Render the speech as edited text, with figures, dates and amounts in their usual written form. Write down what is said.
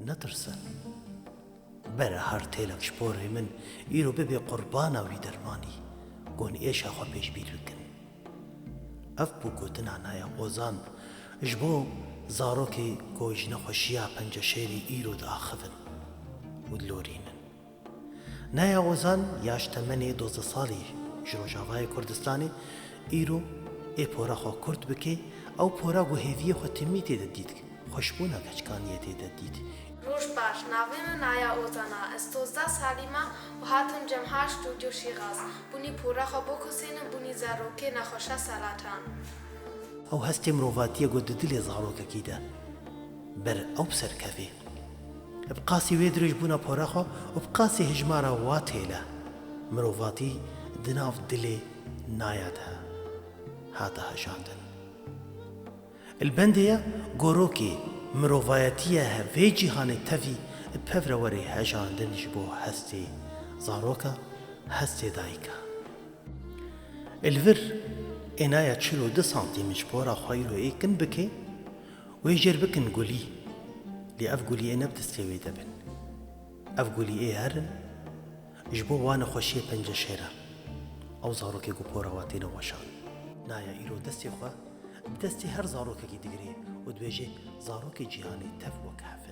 نەترسن بەرە هەر تێلەک شپۆڕێ من ئیرۆ ببێ قوربانەوی دەرمانی گۆن ئێشەخوا پێشبیر بکەن ئەف بوو گوتنا نایە ئۆزان ژ بۆ زارۆکێ کۆژ نەخۆشیە پەنجە شێری ئیرۆ داخەون و دلۆرینن نایە ئۆزان یاش تەمەنێ 12 ساڵی ji Rojavayê Kurdistanê îro ê pora xwe Kurd bike ew pora guhêviyê xwe timî têde dît xweşbûna keçkaniyê têde dît. Roj baş, navê min Naya Ozan e. Ez 12 salî me û hatim cemha stûdyo Şîraz. Bûnî pora xwe bۆ Kusênin bûnî zarokê nexweşa selatan. Ew hestê mirovatiyê got di dilê zarokekî de ber ew bi serkevê. Bi qasî wê dirêj bûna pora xwe û bi qasî hejmara wa têle. Mirovatî di nav dilê Naya de hate hejandin. Li bendê ye gorokê mirovayetiye vê cîhanê tevî pevre werê hejandin ji bo hestê zaroka hestê dayîka. Li vir ê Naya 42 santîm ji pora xwe îro ê kin bike wê jêr bikin gulî lê ev gulî ê ne bi destê wê de bin. Ev gulî ê herin ji bo wan xweşiyê pence şêre ew zarokê ku pora wa têne weşan. Naya îro destê xwe bi destê her zarokekî digirê û dibêje zarokê cîhanê tev wek hev.